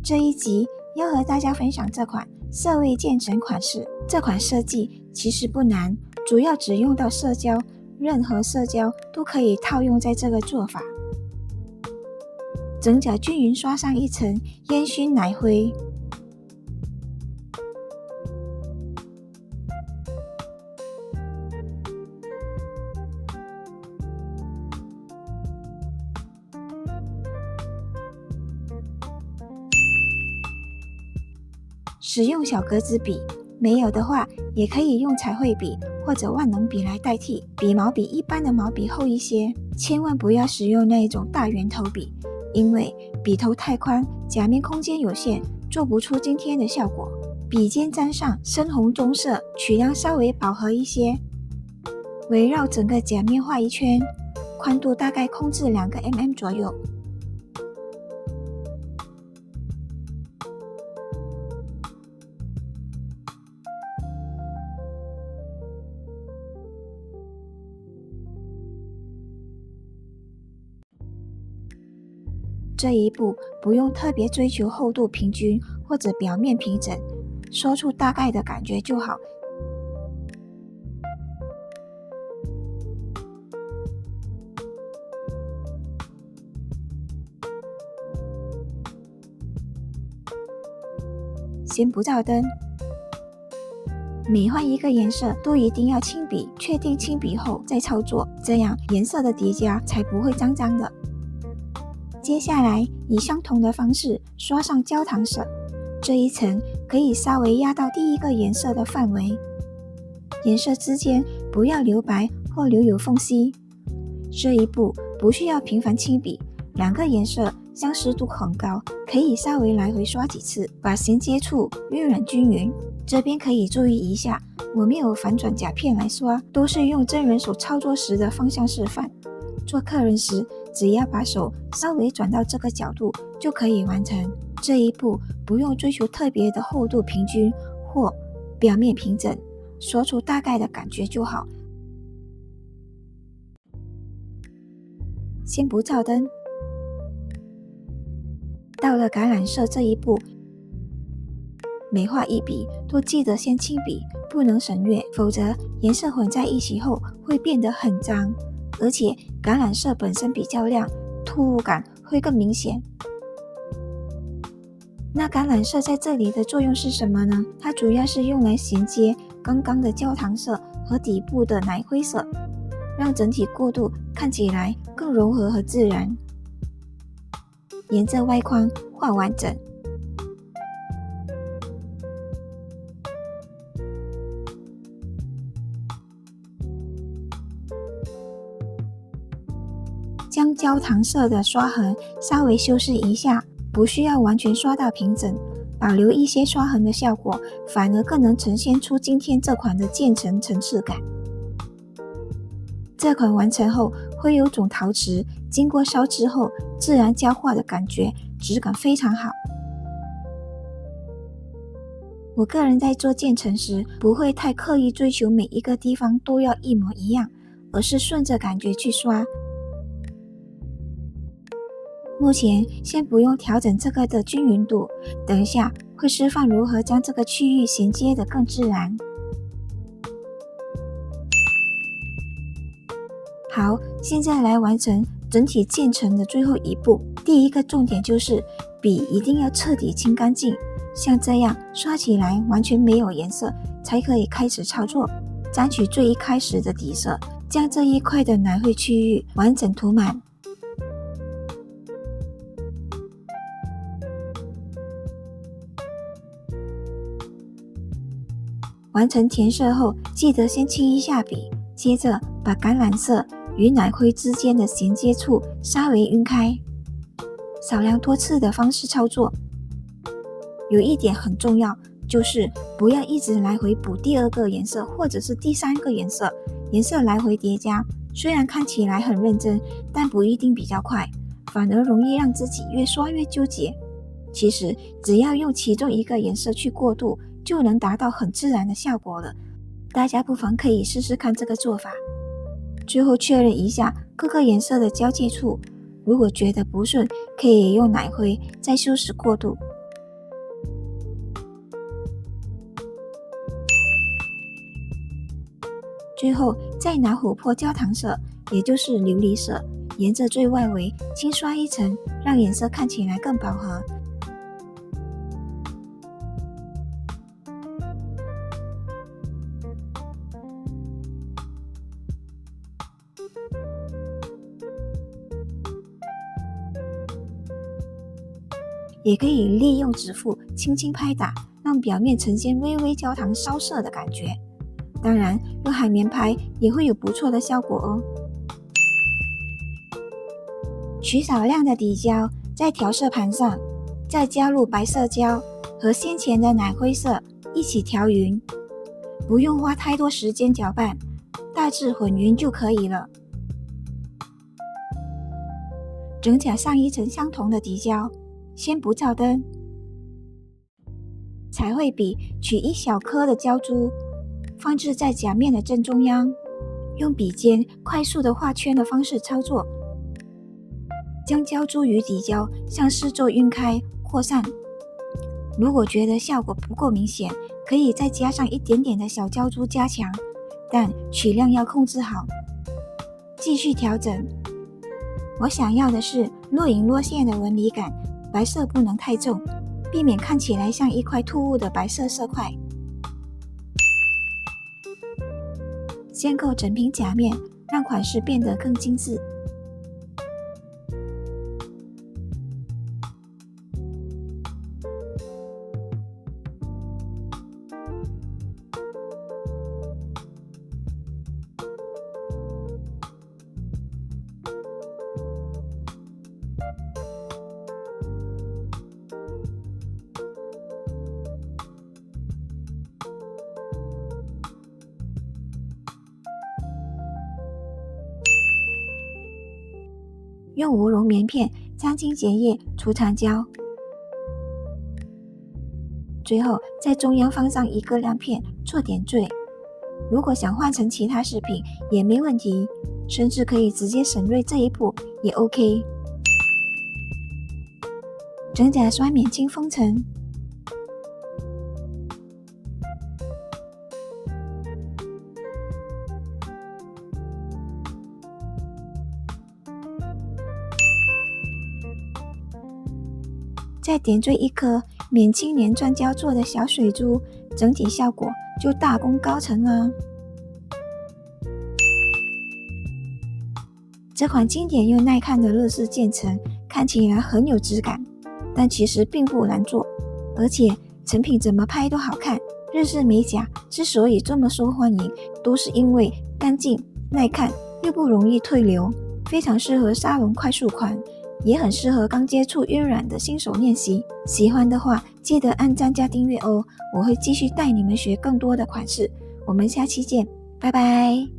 这一集要和大家分享这款色味渐层款式。这款设计其实不难，主要只用到色胶，任何色胶都可以套用在这个做法。整脚均匀刷上一层烟熏奶灰，使用小格子笔，没有的话也可以用彩绘笔或者万能笔来代替，笔毛比一般的毛笔厚一些，千万不要使用那种大圆头笔，因为笔头太宽，甲面空间有限，做不出今天的效果。笔尖沾上深红棕色，取样稍微饱和一些，围绕整个甲面画一圈，宽度大概控制2个 mm 左右。这一步不用特别追求厚度平均或者表面平整，说出大概的感觉就好。先不照灯，每换一个颜色都一定要亲笔，确定亲笔后再操作，这样颜色的叠加才不会脏脏的。接下来以相同的方式刷上焦糖色，这一层可以稍微压到第一个颜色的范围，颜色之间不要留白或留有缝隙。这一步不需要频繁亲笔，2个颜色相似度很高，可以稍微来回刷几次，把衔接处晕染均匀。这边可以注意一下，我没有反转甲片来刷，都是用真人手操作时的方向示范。做客人时只要把手稍微转到这个角度就可以完成。这一步不用追求特别的厚度平均或表面平整，说出大概的感觉就好。先不照灯。到了橄榄色这一步，每画一笔都记得先亲笔，不能省略，否则颜色混在一起后会变得很脏。而且橄榄色本身比较亮，突兀感会更明显。那橄榄色在这里的作用是什么呢？它主要是用来衔接刚刚的焦糖色和底部的奶灰色，让整体过渡看起来更柔和和自然。沿着外框画完整。将焦糖色的刷痕稍微修饰一下，不需要完全刷到平整，保留一些刷痕的效果，反而更能呈现出今天这款的渐层层次感。这款完成后会有种陶瓷经过烧之后自然焦化的感觉，质感非常好。我个人在做渐层时不会太刻意追求每一个地方都要一模一样，而是顺着感觉去刷。目前先不用调整这个的均匀度，等一下会示范如何将这个区域衔接得更自然。好，现在来完成整体渐层的最后一步。第一个重点就是笔一定要彻底清干净，像这样刷起来完全没有颜色才可以开始操作。沾取最一开始的底色，将这一块的奶灰区域完整涂满。完成填色后，记得先清一下笔，接着把橄榄色与奶灰之间的衔接处稍微晕开，少量多次的方式操作。有一点很重要，就是不要一直来回补第2个颜色或者是第3个颜色，颜色来回叠加，虽然看起来很认真，但不一定比较快，反而容易让自己越刷越纠结。其实只要用其中一个颜色去过渡，就能达到很自然的效果了。大家不妨可以试试看这个做法。最后确认一下各个颜色的交界处，如果觉得不顺，可以用奶灰再修饰过渡。最后再拿琥珀焦糖色，也就是琉璃色，沿着最外围轻刷一层，让颜色看起来更饱和。也可以利用指腹轻轻拍打，让表面呈现微微焦糖烧色的感觉。当然，用海绵拍也会有不错的效果哦。取少量的底胶，在调色盘上，再加入白色胶和先前的奶灰色一起调匀，不用花太多时间搅拌，大致混匀就可以了。整甲上一层相同的底胶，先不照灯，彩绘笔取一小颗的胶珠，放置在甲面的正中央，用笔尖快速的画圈的方式操作，将胶珠与底胶向四周晕开扩散。如果觉得效果不够明显，可以再加上一点点的小胶珠加强，但取量要控制好。继续调整，我想要的是若隐若现的纹理感，白色不能太重，避免看起来像一块突兀的白色色块。先扣整平甲面，让款式变得更精致。用无绒棉片沾清洁液除残胶，最后在中央放上一个亮片做点缀。如果想换成其他饰品也没问题，甚至可以直接省略这一步也 OK。整甲刷免清封层，再点缀一颗免清粘钻胶做的小水珠，整体效果就大功告成了。这款经典又耐看的日式渐层看起来很有质感，但其实并不难做，而且成品怎么拍都好看。日式美甲之所以这么受欢迎，都是因为干净、耐看又不容易褪流，非常适合沙龙快速款，也很适合刚接触晕染的新手练习。喜欢的话记得按赞加订阅哦，我会继续带你们学更多的款式。我们下期见，拜拜。